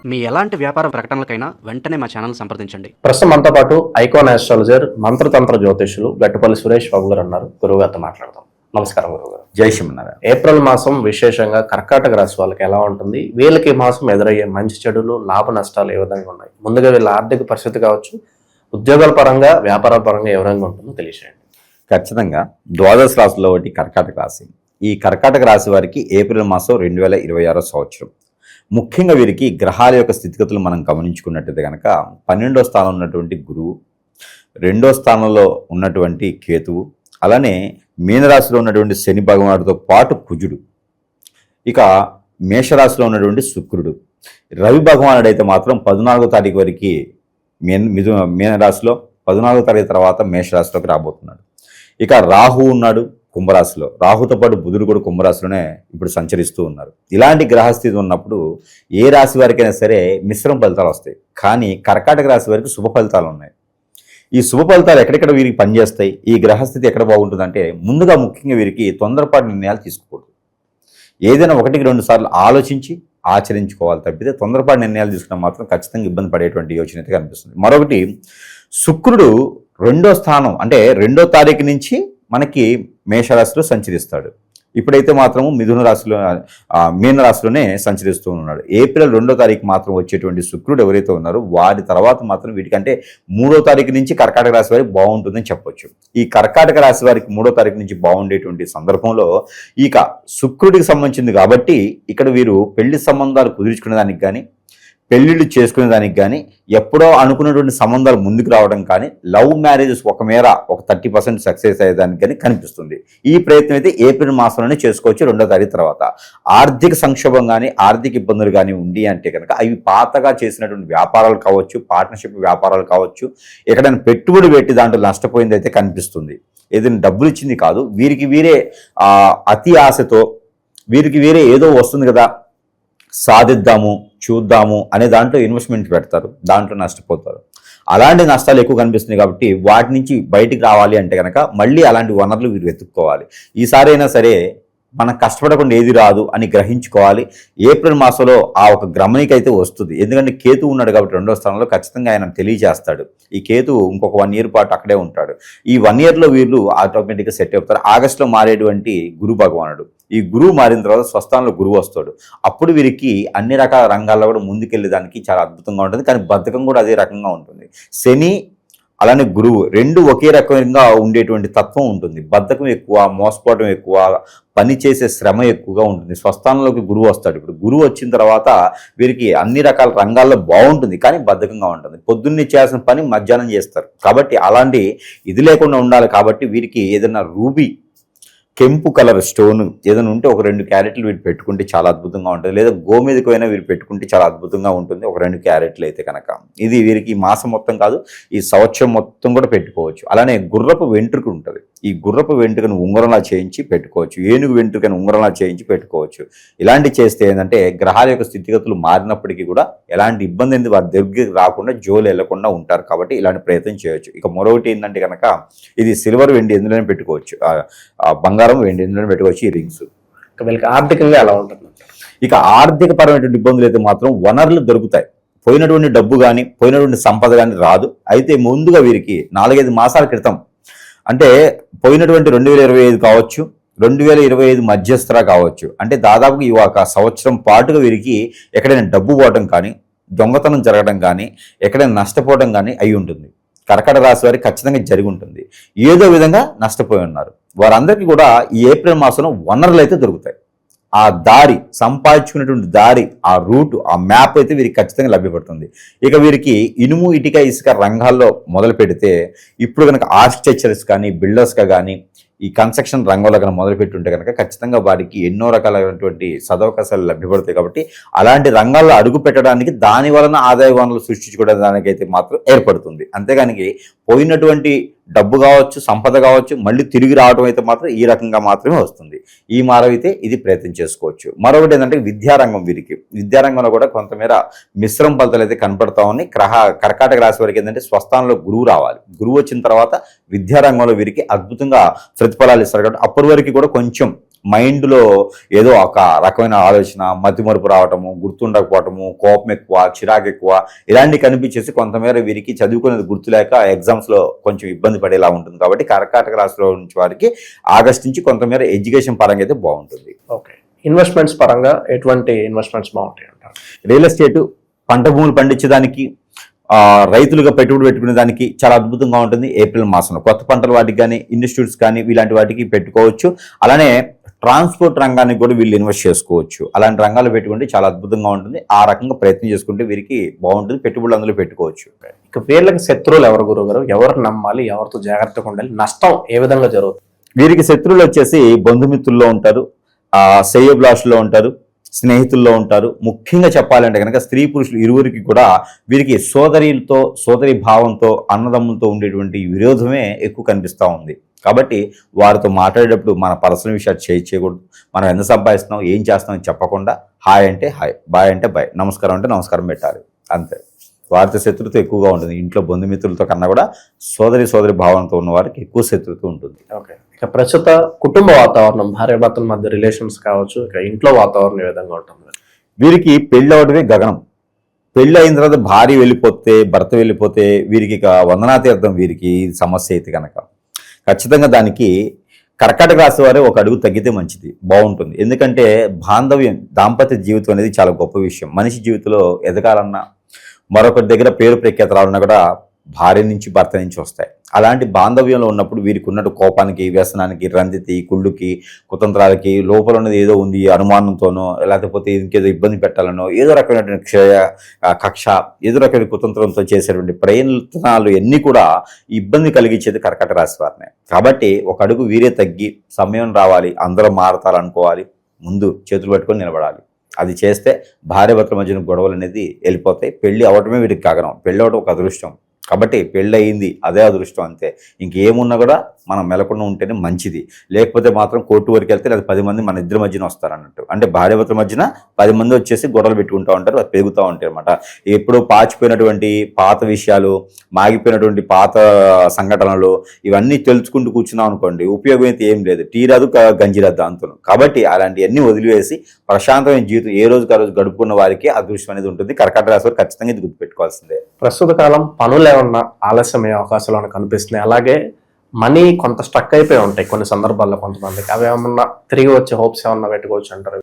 మీ ఎలాంటి వ్యాపార ప్రకటనలకైనా వెంటనే మా ఛానల్ సంప్రదించండి. ప్రస్తుతం మనతో పాటు ఐకాన్ ఆస్ట్రాలజర్ మంత్రతంత్ర జ్యోతిషులు గట్టుపల్లి సురేష్ బాబు గారు అన్నారు. గురువుగారితో మాట్లాడదాం. నమస్కారం గురువుగారు. జై శ్రీమన్నారాయణ. ఏప్రిల్ మాసం విశేషంగా కర్కాటక రాశి వాళ్ళకి ఎలా ఉంటుంది, వీళ్ళకి ఈ మాసం ఎదురయ్యే మంచి చెడులు లాభ నష్టాలు ఏ విధంగా ఉన్నాయి, ముందుగా వీళ్ళ ఆర్థిక పరిస్థితి కావచ్చు, ఉద్యోగాల పరంగా వ్యాపార పరంగా ఏ విధంగా ఉంటుందో తెలియజేయండి. ఖచ్చితంగా ద్వాదశ రాశిలో ఒకటి కర్కాటక రాశి. ఈ కర్కాటక రాశి వారికి ఏప్రిల్ మాసం 2026 సంవత్సరం. ముఖ్యంగా వీరికి గ్రహాల యొక్క స్థితిగతులు మనం గమనించుకున్నట్టయితే కనుక 12వ స్థానంలో ఉన్నటువంటి గురువు, 2వ స్థానంలో ఉన్నటువంటి కేతువు, అలానే మీనరాశిలో ఉన్నటువంటి శని భగవానుడితో పాటు కుజుడు, ఇక మేషరాశిలో ఉన్నటువంటి శుక్రుడు, రవి భగవానుడు అయితే మాత్రం 14వ తారీఖు వరకు మీనరాశిలో, 14వ తారీఖు తర్వాత మేషరాశిలోకి రాబోతున్నాడు. ఇక రాహు ఉన్నాడు కుంభరాశిలో, రాహుతో పాటు బుధుడు కూడా కుంభరాశిలోనే ఇప్పుడు సంచరిస్తూ ఉన్నారు. ఇలాంటి గ్రహస్థితి ఉన్నప్పుడు ఏ రాశి వారికైనా సరే మిశ్రమ ఫలితాలు వస్తాయి, కానీ కర్కాటక రాశి వారికి శుభ ఫలితాలు ఉన్నాయి. ఈ శుభ ఫలితాలు ఎక్కడెక్కడ వీరికి పనిచేస్తాయి, ఈ గ్రహస్థితి ఎక్కడ బాగుంటుందంటే ముందుగా ముఖ్యంగా వీరికి తొందరపాటు నిర్ణయాలు తీసుకోకూడదు. ఏదైనా 1-2 సార్లు ఆలోచించి ఆచరించుకోవాలి తప్పితే తొందరపాటు నిర్ణయాలు తీసుకున్నా మాత్రం ఖచ్చితంగా ఇబ్బంది పడేటువంటి యోచన అయితే కనిపిస్తుంది. మరొకటి, శుక్రుడు 2వ స్థానం అంటే 2వ తారీఖు నుంచి మనకి మేషరాశిలో సంచరిస్తాడు. ఇప్పుడైతే మాత్రము మిథున రాశిలో మీనరాశిలోనే సంచరిస్తూ ఉన్నాడు. ఏప్రిల్ 2వ తారీఖు మాత్రం వచ్చేటువంటి శుక్రుడు ఎవరైతే ఉన్నారో వారి తర్వాత మాత్రం వీటికంటే 3వ తారీఖు నుంచి కర్కాటక రాశి వారికి బాగుంటుందని చెప్పొచ్చు. ఈ కర్కాటక రాశి వారికి 3వ తారీఖు నుంచి బాగుండేటువంటి సందర్భంలో ఇక శుక్రుడికి సంబంధించింది కాబట్టి ఇక్కడ వీరు పెళ్లి సంబంధాలు కుదుర్చుకునే దానికి కానీ, పెళ్లిళ్ళు చేసుకునే దానికి కానీ, ఎప్పుడో అనుకున్నటువంటి సంబంధాలు ముందుకు రావడం కానీ, లవ్ మ్యారేజెస్ ఒక 30% సక్సెస్ అయ్యేదానికి కానీ కనిపిస్తుంది. ఈ ప్రయత్నం అయితే ఏప్రిల్ మాసంలోనే చేసుకోవచ్చు 2వ తారీఖు తర్వాత. ఆర్థిక సంక్షోభం కానీ, ఆర్థిక ఇబ్బందులు కానీ ఉండి అంటే కనుక అవి పాతగా చేసినటువంటి వ్యాపారాలు కావచ్చు, పార్ట్నర్షిప్ వ్యాపారాలు కావచ్చు, ఎక్కడైనా పెట్టుబడి పెట్టి దాంట్లో నష్టపోయింది అయితే కనిపిస్తుంది. ఏదైనా డబ్బులు ఇచ్చింది కాదు, వీరికి వీరే అతి ఆశతో వీరికి వీరే ఏదో వస్తుంది కదా సాధిద్దాము చూద్దాము అనే దాంట్లో ఇన్వెస్ట్మెంట్ పెడతారు, దాంట్లో నష్టపోతారు. అలాంటి నష్టాలు ఎక్కువ కనిపిస్తున్నాయి కాబట్టి వాటి నుంచి బయటికి రావాలి అంటే కనుక మళ్ళీ అలాంటి వనరులు వీరు వెతుక్కోవాలి. ఈసారి అయినా సరే మనం కష్టపడకుండా ఏది రాదు అని గ్రహించుకోవాలి. ఏప్రిల్ మాసంలో ఆ ఒక గమనిక అయితే వస్తుంది. ఎందుకంటే కేతు ఉన్నాడు కాబట్టి 2వ స్థానంలో ఖచ్చితంగా ఆయన తెలియజేస్తాడు. ఈ కేతు ఇంకొక 1 ఇయర్ పాటు అక్కడే ఉంటాడు. ఈ 1 ఇయర్లో వీళ్ళు ఆటోమేటిక్గా సెట్ అవుతారు. ఆగస్టులో మారేటువంటి గురు భగవానుడు, ఈ గురువు మారిన తర్వాత స్వస్థానంలో గురువు వస్తాడు. అప్పుడు వీరికి అన్ని రకాల రంగాల్లో కూడా ముందుకెళ్ళేదానికి చాలా అద్భుతంగా ఉంటుంది. కానీ బద్ధకం కూడా అదే రకంగా ఉంటుంది. శని అలానే గురువు 2 ఒకే రకంగా ఉండేటువంటి తత్వం ఉంటుంది. బద్ధకం ఎక్కువ, మోసపోవడం ఎక్కువ, పని చేసే శ్రమ ఎక్కువగా ఉంటుంది. స్వస్థానంలోకి గురువు వస్తాడు. ఇప్పుడు గురువు వచ్చిన తర్వాత వీరికి అన్ని రకాల రంగాల్లో బాగుంటుంది, కానీ బద్ధకంగా ఉంటుంది. పొద్దున్నే చేయాల్సిన పని మధ్యాహ్నం చేస్తారు. కాబట్టి అలాంటి ఇది లేకుండా ఉండాలి. కాబట్టి వీరికి ఏదైనా రూబీ కెంపు కలర్ స్టోన్ ఏదైనా ఉంటే ఒక 2 క్యారెట్లు వీరు పెట్టుకుంటే చాలా అద్భుతంగా ఉంటుంది. లేదా గోమేదకైనా వీరు పెట్టుకుంటే చాలా అద్భుతంగా ఉంటుంది ఒక 2 క్యారెట్లు అయితే కనుక. ఇది వీరికి ఈ మాసం మొత్తం కాదు, ఈ సంవత్సరం మొత్తం కూడా పెట్టుకోవచ్చు. అలానే గుర్రపు వెంట్రుక ఉంటుంది. ఈ గుర్రపు వెంట్రుకను ఉంగరంలా చేయించి పెట్టుకోవచ్చు, ఏనుగు వెంట్రుకను ఉంగరంలా చేయించి పెట్టుకోవచ్చు. ఇలాంటి చేస్తే ఏంటంటే గ్రహాల యొక్క స్థితిగతులు మారినప్పటికీ కూడా ఎలాంటి ఇబ్బంది అనేది వారి దగ్గరికి రాకుండా జోలు వెళ్లకుండా ఉంటారు. కాబట్టి ఇలాంటి ప్రయత్నం చేయొచ్చు. ఇక మరొకటి ఏంటంటే కనుక ఇది సిల్వర్ వెండి ఎందులోనే పెట్టుకోవచ్చు, బంగారం వెండి ఎందులోనే పెట్టుకోవచ్చు ఈ రింగ్స్. వీళ్ళకి ఆర్థికంగా ఎలా ఉంటుంది? ఇక ఆర్థిక పరమైనటువంటి ఇబ్బందులు అయితే మాత్రం వనరులు దొరుకుతాయి. పోయినటువంటి డబ్బు కానీ, పోయినటువంటి సంపద కానీ రాదు. అయితే ముందుగా వీరికి 4-5 మాసాల క్రితం అంటే పోయినటువంటి 2025 కావచ్చు, 2025 మధ్యస్థరా కావచ్చు, అంటే దాదాపుగా ఈ ఒక సంవత్సరం పాటుగా వీరికి ఎక్కడైనా డబ్బు పోవడం కానీ, దొంగతనం జరగడం కానీ, ఎక్కడైనా నష్టపోవడం కానీ అయి ఉంటుంది. కర్కాటక రాశి వారికి ఖచ్చితంగా జరిగి ఉంటుంది. ఏదో విధంగా నష్టపోయి ఉన్నారు. వారందరికీ కూడా ఈ ఏప్రిల్ మాసంలో వనరులు అయితే దొరుకుతాయి. ఆ దారి, సంపాదించుకునేటువంటి దారి, ఆ రూట్, ఆ మ్యాప్ అయితే వీరికి ఖచ్చితంగా లభ్యపడుతుంది. ఇక వీరికి ఇనుము, ఇటుక, ఇసుక రంగాల్లో మొదలు పెడితే ఇప్పుడు కనుక ఆర్కిటెక్చర్స్ కానీ, బిల్డర్స్గా కానీ, ఈ కన్స్ట్రక్షన్ రంగంలో కనుక మొదలుపెట్టుంటే కనుక ఖచ్చితంగా వారికి ఎన్నో రకాలైనటువంటి సదవకాశాలు లభ్యపడతాయి. కాబట్టి అలాంటి రంగాల్లో అడుగు పెట్టడానికి, దాని వలన ఆదాయ వనరులు సృష్టించుకోవడానికైతే మాత్రం ఏర్పడుతుంది. అంతేగాని పోయినటువంటి డబ్బు కావచ్చు, సంపద కావచ్చు, మళ్ళీ తిరిగి రావడం అయితే మాత్రం ఈ రకంగా మాత్రమే వస్తుంది. ఈ మారవైతే ఇది ప్రయత్నం చేసుకోవచ్చు. మరొకటి ఏంటంటే విద్యారంగం, వీరికి విద్యారంగంలో కూడా కొంతమేర మిశ్రమ ఫలితాలు అయితే కనపడతా ఉన్నాయి. కర్కాటక రాశి వారికి ఏంటంటే స్వస్థానంలో గురువు రావాలి. గురువు వచ్చిన తర్వాత విద్యారంగంలో వీరికి అద్భుతంగా ప్రతిఫలాలు ఇస్తారు. కాబట్టి అప్పటి వరకు కూడా కొంచెం మైండ్లో ఏదో ఒక రకమైన ఆలోచన, మతిమరుపు రావటము, గుర్తుండకపోవటము, కోపం ఎక్కువ, చిరాకు ఎక్కువ, ఇలాంటివి కనిపించేసి కొంతమేర వీరికి చదువుకునేది గుర్తులేక ఎగ్జామ్స్లో కొంచెం ఇబ్బంది పడేలా ఉంటుంది. కాబట్టి కర్కాటక రాశిలో నుంచి వారికి ఆగస్టు నుంచి కొంతమేర ఎడ్యుకేషన్ పరంగా అయితే బాగుంటుంది. ఓకే, ఇన్వెస్ట్మెంట్స్ పరంగా ఎటువంటి ఇన్వెస్ట్మెంట్స్ బాగుంటాయి అంటారు? రియల్ ఎస్టేట్, పంట భూములు పండించడానికి, రైతులుగా పెట్టుబడి పెట్టుకునే దానికి చాలా అద్భుతంగా ఉంటుంది. ఏప్రిల్ మాసంలో కొత్త పంటల వాటికి కానీ, ఇన్స్టిట్యూట్స్ కానీ ఇలాంటి వాటికి పెట్టుకోవచ్చు. అలానే ట్రాన్స్పోర్ట్ రంగానికి కూడా వీళ్ళు ఇన్వెస్ట్ చేసుకోవచ్చు. అలాంటి రంగాలు పెట్టుకుంటే చాలా అద్భుతంగా ఉంటుంది. ఆ రకంగా ప్రయత్నం చేసుకుంటే వీరికి బాగుంటుంది, పెట్టుబడులు అందులో పెట్టుకోవచ్చు. ఇక వీళ్ళకి శత్రువులు ఎవరు గురుగారు? ఎవరు నమ్మాలి, ఎవరితో జాగ్రత్తగా ఉండాలి, నష్టం ఏ విధంగా జరుగుతుంది? వీరికి శత్రువులు వచ్చేసి బంధుమిత్రుల్లో ఉంటారు, శ్రేయోభిలాషుల్లో ఉంటారు, స్నేహితుల్లో ఉంటారు. ముఖ్యంగా చెప్పాలంటే కనుక స్త్రీ పురుషులు ఇరువురికి కూడా వీరికి సోదరితో, సోదరి భావంతో, అన్నదమ్ములతో ఉండేటువంటి విరోధమే ఎక్కువ కనిపిస్తూ ఉంది. కాబట్టి వారితో మాట్లాడేటప్పుడు మన పర్సనల్ విషయాలు చేయకూడదు. మనం ఎంత సంపాదిస్తున్నాం, ఏం చేస్తామని చెప్పకుండా హాయ్ అంటే హాయ్, బాయ్ అంటే బాయ్, నమస్కారం అంటే నమస్కారం పెట్టాలి, అంతే. వారితో శత్రుత్వం ఎక్కువగా ఉంటుంది. ఇంట్లో బంధుమిత్రులతో కన్నా కూడా సోదరి భావంతో ఉన్న వారికి ఎక్కువ శత్రుత్వం ఉంటుంది. ఓకే, ఇక ప్రస్తుత కుటుంబ వాతావరణం, భార్యాభర్తల మధ్య రిలేషన్స్ కావచ్చు, ఇక ఇంట్లో వాతావరణం ఏ విధంగా ఉంటుంది? వీరికి పెళ్ళి అవడమే గగనం. పెళ్ళి అయిన తర్వాత భార్య వెళ్ళిపోతే, భర్త వెళ్ళిపోతే వీరికి ఇక వందనాతీర్థం. వీరికి సమస్య అయితే కనుక ఖచ్చితంగా దానికి కర్కాటక రాశి వారే ఒక అడుగు తగ్గితే మంచిది, బాగుంటుంది. ఎందుకంటే బాంధవ్యం, దాంపత్య జీవితం అనేది చాలా గొప్ప విషయం. మనిషి జీవితంలో ఎదగాలన్నా, మరొకరి దగ్గర పేరు ప్రఖ్యాత రావాలన్నా కూడా భార్య నుంచి, భర్త నుంచి వస్తాయి. అలాంటి బాంధవ్యంలో ఉన్నప్పుడు వీరికి ఉన్నట్టు కోపానికి, వ్యసనానికి, రందితి, కుళ్ళుకి, కుతంత్రాలకి, లోపల ఉన్నది ఏదో ఉంది అనుమానంతోనో, లేకపోతే ఇంకేదో ఇబ్బంది పెట్టాలనో, ఏదో రకమైనటువంటి కక్ష, ఏదో రకమైన కుతంత్రంతో చేసేటువంటి ప్రయత్నాలు ఎన్ని కూడా ఇబ్బంది కలిగించేది కర్కాటక రాశి వారినే. కాబట్టి ఒక అడుగు వీరే తగ్గి సమయం రావాలి, అందరూ మారతారనుకోవాలి, ముందు చేతులు పట్టుకొని నిలబడాలి. అది చేస్తే భార్యాభర్తల మధ్యన గొడవలు అనేది వెళ్ళిపోతాయి. పెళ్లి అవటమే వీరికి కాగనం. పెళ్ళి అవడం ఒక అదృష్టం. కాబట్టి పెళ్ళి అయింది, అదే అదృష్టం, అంతే. ఇంకేమున్నా కూడా మనం మెలకుండా ఉంటేనే మంచిది. లేకపోతే మాత్రం కోర్టు వరకు వెళ్తే లేదా 10 మంది మన ఇద్దరి మధ్యన వస్తారన్నట్టు. అంటే భార్యాభర్తల మధ్యన 10 మంది వచ్చేసి గొడవలు పెట్టుకుంటూ ఉంటారు, అది పెరుగుతూ ఉంటాయి అనమాట. ఎప్పుడూ పాచిపోయినటువంటి పాత విషయాలు, మాగిపోయినటువంటి పాత సంఘటనలు ఇవన్నీ తెలుసుకుంటూ కూర్చున్నాం అనుకోండి, ఉపయోగం అయితే ఏం లేదు. టీ రాదు, గంజి రాదు అంతను. కాబట్టి అలాంటివన్నీ వదిలివేసి ప్రశాంతమైన జీవితం ఏ రోజుకి ఆ రోజు గడుపుకున్న వారికి అదృష్టం అనేది ఉంటుంది. కర్కాటక రాశి వారు ఖచ్చితంగా ఇది గుర్తుపెట్టుకోవాల్సిందే. ప్రస్తుత కాలం పనులు ఏమన్నా ఆలస్యమయ్యే అవకాశాలు కనిపిస్తున్నాయి. అలాగే మనీ కొంత స్ట్రక్ అయిపోయి ఉంటాయి కొన్ని సందర్భాల్లో కొంతమందికి. అవి ఏమన్నా తిరిగి వచ్చే హోప్స్ ఏమన్నా పెట్టుకోవచ్చు అంటారు?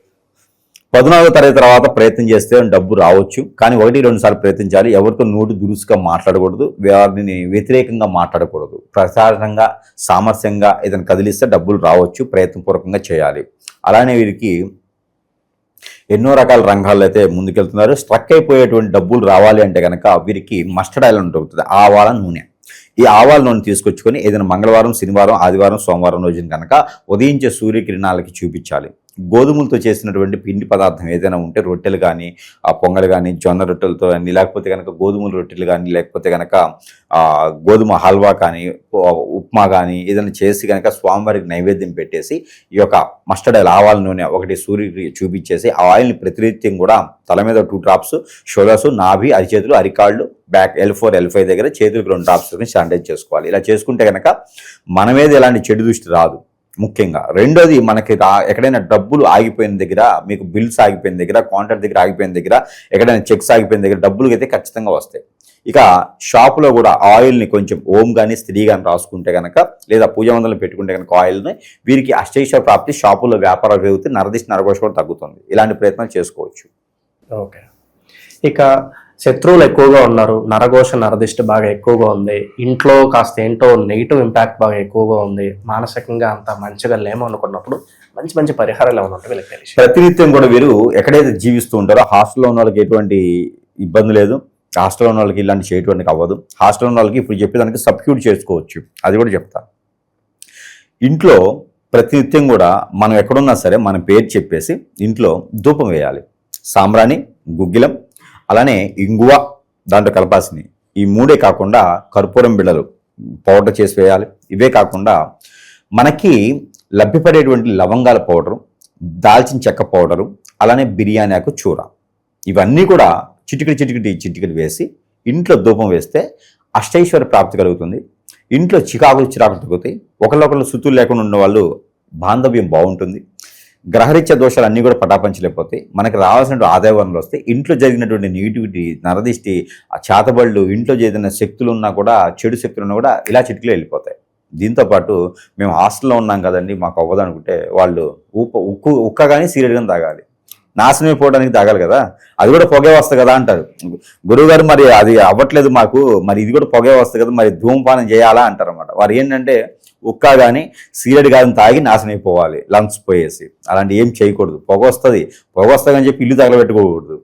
14వ తరగతి తర్వాత ప్రయత్నం చేస్తే డబ్బు రావచ్చు, కానీ 1-2 సార్లు ప్రయత్నించాలి. ఎవరితో నోటు దురుసుగా మాట్లాడకూడదు, వారిని వ్యతిరేకంగా మాట్లాడకూడదు. ప్రసారంగా, సామర్థ్యంగా ఏదైనా కదిలిస్తే డబ్బులు రావచ్చు, ప్రయత్నపూర్వకంగా చేయాలి. అలానే వీరికి ఎన్నో రకాల రంగాల్లో అయితే ముందుకెళ్తున్నారు. స్ట్రక్ అయిపోయేటువంటి డబ్బులు రావాలి అంటే కనుక వీరికి మస్టర్డ్ ఆయిల్ దొరుకుతుంది, ఆవాల నూనె. ఈ ఆవాల నూనె తీసుకొచ్చుకొని ఏదైనా మంగళవారం, శనివారం, ఆదివారం, సోమవారం రోజున కనుక ఉదయించే సూర్యకిరణాలకి చూపించాలి. గోధుమలతో చేసినటువంటి పిండి పదార్థం ఏదైనా ఉంటే, రొట్టెలు కానీ, పొంగలు కానీ, జొన్న రొట్టెలతో కానీ, లేకపోతే కనుక గోధుమల రొట్టెలు కానీ, లేకపోతే కనుక గోధుమ హల్వా కానీ, ఉప్మా కానీ ఏదైనా చేసి కనుక స్వామివారికి నైవేద్యం పెట్టేసి ఈ యొక్క మస్టర్డ్ ఆయిల్, ఆవాల నూనె ఒకటి సూర్యుడికి చూపించేసి ఆ ఆయిల్ని ప్రతినిత్యం కూడా తల మీద 2 డ్రాప్స్, షోల్డర్స్, నాభి, అరిచేతులు, అరికాళ్ళు, బ్యాక్ L4, L5 దగ్గర చేతులకు 2 డ్రాప్స్ శానిటైజ్ చేసుకోవాలి. ఇలా చేసుకుంటే కనుక మన మీద ఎలాంటి చెడు దృష్టి రాదు. ముఖ్యంగా రెండోది, మనకి ఎక్కడైనా డబ్బులు ఆగిపోయిన దగ్గర, మీకు బిల్స్ ఆగిపోయిన దగ్గర, కాంట్రాక్ట్ దగ్గర ఆగిపోయిన దగ్గర, ఎక్కడైనా చెక్స్ ఆగిపోయిన దగ్గర డబ్బులు అయితే ఖచ్చితంగా వస్తాయి. ఇక షాపులో కూడా ఆయిల్ని కొంచెం ఓం కానీ, స్త్రీ కానీ రాసుకుంటే కనుక, లేదా పూజ మందులు పెట్టుకుంటే కనుక ఆయిల్ని, వీరికి అష్టైశ్వర ప్రాప్తి, షాపుల్లో వ్యాపారాలు పెరుగుతుంది, నరదిష్టి నరఘోష కూడా తగ్గుతుంది. ఇలాంటి ప్రయత్నాలు చేసుకోవచ్చు. ఓకే, ఇక శత్రువులు ఎక్కువగా ఉన్నారు, నరఘోష, నరదిష్టి బాగా ఎక్కువగా ఉంది, ఇంట్లో కాస్త ఏంటో నెగిటివ్ ఇంపాక్ట్ బాగా ఎక్కువగా ఉంది, మానసికంగా అంత మంచిగా లేమో అనుకున్నప్పుడు మంచి మంచి పరిహారాలు ఏమైనా ఉంటే వీళ్ళకి తెలిసి ప్రతినిత్యం కూడా వీరు ఎక్కడైతే జీవిస్తూ ఉంటారో హాస్టల్లో ఉన్న వాళ్ళకి ఎటువంటి ఇబ్బంది లేదు. హాస్టల్లో ఉన్న వాళ్ళకి ఇలాంటి చేయడానికి అవ్వదు. హాస్టల్లో ఉన్న వాళ్ళకి ఇప్పుడు చెప్పేదానికి సబ్స్టిట్యూట్ చేసుకోవచ్చు, అది కూడా చెప్తాను. ఇంట్లో ప్రతినిత్యం కూడా మనం ఎక్కడున్నా సరే మన పేరు చెప్పేసి ఇంట్లో ధూపం వేయాలి. సాంబ్రాణి, గుగ్గిలం, అలానే ఇంగువ, దాంట్లో కలపాల్సింది. ఈ 3 కాకుండా కర్పూరం బిళ్ళలు పౌడర్ చేసి వేయాలి. ఇవే కాకుండా మనకి లభ్యపడేటువంటి లవంగాల పౌడరు, దాల్చిన చెక్క పౌడరు, అలానే బిర్యానీ ఆకు చూర, ఇవన్నీ కూడా చిటికెడు వేసి ఇంట్లో ధూపం వేస్తే అష్టైశ్వర్య ప్రాప్తి కలుగుతుంది. ఇంట్లో చిరాకులు తగ్గుతాయి. ఒకళ్ళొకళ్ళు సుతులు లేకుండా ఉన్న వాళ్ళు బాంధవ్యం బాగుంటుంది. గ్రహరీత్యా దోషాలు అన్నీ కూడా పటాపంచలేకపోతాయి. మనకి రావాల్సిన ఆదాయ వనరులు వస్తాయి. ఇంట్లో జరిగినటువంటి నెగిటివిటీ, నరదిష్టి, ఆ చేతబళ్ళు, ఇంట్లో ఏదైనా శక్తులు ఉన్నా కూడా, చెడు శక్తులు ఉన్నా కూడా ఇలా చిటికలో వెళ్ళిపోతాయి. దీంతోపాటు మేము హాస్టల్లో ఉన్నాం కదండి, మాకు అవ్వదు అనుకుంటే వాళ్ళు ఉక్క కానీ సిగరెట్ కానీ తాగాలి. నాశనం అయిపోవడానికి తాగాలి కదా, అది కూడా పొగే వస్తుంది కదా అంటారు. గురువుగారు మరి అది అవ్వట్లేదు మాకు, మరి ఇది కూడా పొగే వస్తుంది కదా, మరి ధూమపానం చేయాలా అంటారు అన్నమాట. వారు ఏంటంటే ఉక్క కానీ సిగరెట్ కానీ తాగి నాశనం అయిపోవాలి, లంగ్స్ పోయేసి. అలాంటి ఏం చేయకూడదు. పొగ వస్తుంది అని చెప్పి ఇల్లు తగలబెట్టుకోకూడదు.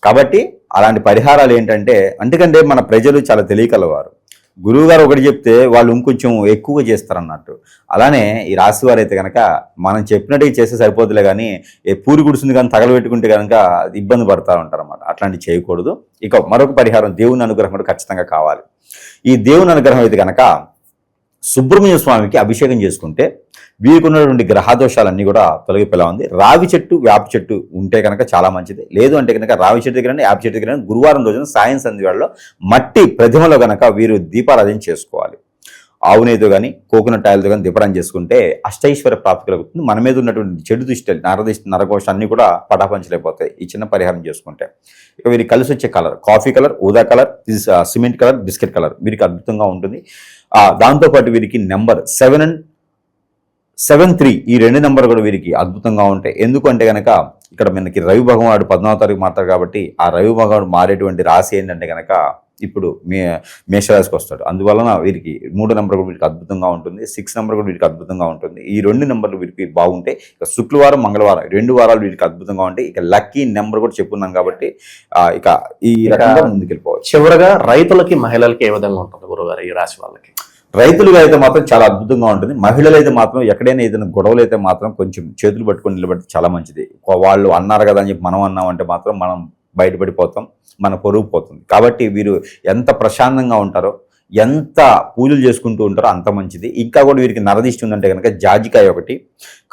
కాబట్టి అలాంటి పరిహారాలు ఏంటంటే, అందుకంటే మన ప్రజలు చాలా తెలియకలవారు. గురువుగారు ఒకటి చెప్తే వాళ్ళు ఇంకొంచెం ఎక్కువగా చేస్తారన్నట్టు. అలానే ఈ రాశి వారు అయితే కనుక మనం చెప్పినట్టుగా చేస్తే సరిపోతులే, కానీ పూరి గుడిసింది కానీ తగలబెట్టుకుంటే కనుక ఇబ్బంది పడతా ఉంటారు అన్నమాట. అట్లాంటివి చేయకూడదు. ఇక మరొక పరిహారం, దేవుని అనుగ్రహం కూడా ఖచ్చితంగా కావాలి. ఈ దేవుని అనుగ్రహం అయితే కనుక సుబ్రహ్మణ్య స్వామికి అభిషేకం చేసుకుంటే వీరికి ఉన్నటువంటి గ్రహదోషాలన్నీ కూడా తొలగిపోయేలా ఉంది. రావి చెట్టు, వేప చెట్టు ఉంటే కనుక చాలా మంచిది. లేదు అంటే కనుక రావి చెట్టు దగ్గర, వేప చెట్టు దగ్గర గురువారం రోజున సాయం సంధ్యవేళలో మట్టి ప్రతిమలో కనుక వీరు దీపారాధన చేసుకోవాలి. ఆవు నెయ్యితో కానీ, కోకోనట్ ఆయిల్తో కానీ దీపారాధన చేసుకుంటే అష్టైశ్వర్య ప్రాప్తి కలుగుతుంది. మన మీద ఉన్నటువంటి చెడు దృష్టి, నరకోశం అన్నీ కూడా పటాపంచలేకపోతాయి ఈ చిన్న పరిహారం చేసుకుంటే. ఇక వీరికి కలిసి వచ్చే కలర్ కాఫీ కలర్, ఊదా colour, cement colour, biscuit colour వీరికి అద్భుతంగా ఉంటుంది. దాంతోపాటు వీరికి నెంబర్ 7 and 73 ఈ 2 నెంబర్ కూడా వీరికి అద్భుతంగా ఉంటాయి. ఎందుకంటే కనుక ఇక్కడ మనకి రవి భగవానుడు 14వ తారీఖు మాత్రం కాబట్టి ఆ రవి భగవానుడు మారేటువంటి రాశి ఏంటంటే కనుక ఇప్పుడు మేషరాశికి వస్తాడు. అందువలన వీరికి 3 నెంబర్ కూడా వీరికి అద్భుతంగా ఉంటుంది. 6 నెంబర్ కూడా వీరికి అద్భుతంగా ఉంటుంది. ఈ 2 నెంబర్లు వీరికి బాగుంటాయి. ఇక శుక్రవారం, మంగళవారం 2 వారాలు వీరికి అద్భుతంగా ఉంటాయి. ఇక లక్కీ నెంబర్ కూడా చెప్పుకున్నాం కాబట్టి ఇక ఈ రకంగా ముందుకెళ్ళిపోవచ్చు. చివరగా రైతులకి, మహిళలకి ఏ విధంగా ఉంటుంది గురువుగారు ఈ రాశి వాళ్ళకి? రైతులుగా అయితే మాత్రం చాలా అద్భుతంగా ఉంటుంది. మహిళలు అయితే మాత్రం ఎక్కడైనా ఏదైనా గొడవలు అయితే మాత్రం కొంచెం చేతులు పట్టుకొని నిలబడితే చాలా మంచిది. వాళ్ళు అన్నారు కదా అని చెప్పి మనం అన్నామంటే మాత్రం మనం బయటపడిపోతాం, మన పొరుగు పోతుంది. కాబట్టి వీరు ఎంత ప్రశాంతంగా ఉంటారో, ఎంత పూజలు చేసుకుంటూ ఉంటారో అంత మంచిది. ఇంకా కూడా వీరికి నరదిష్టి ఉందంటే కనుక జాజికాయ 1,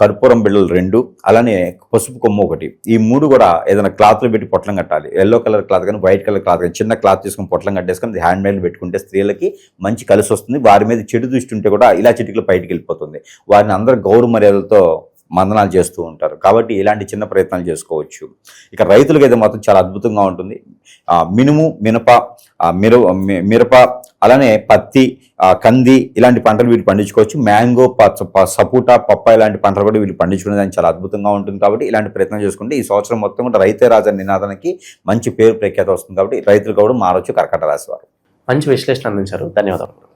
కర్పూరం బిళ్ళలు 2, అలానే పసుపు కొమ్మ 1, ఈ 3 కూడా ఏదైనా క్లాత్లో పెట్టి పొట్లం కట్టాలి. ఎల్లో కలర్ క్లాత్ కానీ, వైట్ కలర్ క్లాత్ కానీ, చిన్న క్లాత్ తీసుకుని పొట్లం కట్టేసుకొని హ్యాండ్ మేడ్ పెట్టుకుంటే స్త్రీలకి మంచి కలిసి వస్తుంది. వారి మీద చెడు దృష్టి ఉంటే కూడా ఇలా చిటికలు బయటికి వెళ్ళిపోతుంది. వారిని అందరూ గౌరవ మర్యాదలతో మందనాలు చేస్తూ ఉంటారు. కాబట్టి ఇలాంటి చిన్న ప్రయత్నాలు చేసుకోవచ్చు. ఇక రైతులకి అయితే మాత్రం చాలా అద్భుతంగా ఉంటుంది. మినుము, మిరప, అలానే పత్తి, కంది ఇలాంటి పంటలు వీళ్ళు పండించుకోవచ్చు. మ్యాంగో, సపోటా, పప్పాయ ఇలాంటి పంటలు కూడా వీళ్ళు పండించుకునేదానికి చాలా అద్భుతంగా ఉంటుంది. కాబట్టి ఇలాంటి ప్రయత్నం చేసుకుంటే ఈ సంవత్సరం మొత్తం కూడా రైతే రాజా నినాదానికి మంచి పేరు ప్రఖ్యాత వస్తుంది. కాబట్టి రైతులు కూడా మారవచ్చు కర్కాటక రాశి వారు. మంచి విశ్లేషణ అందించారు. ధన్యవాదాలు.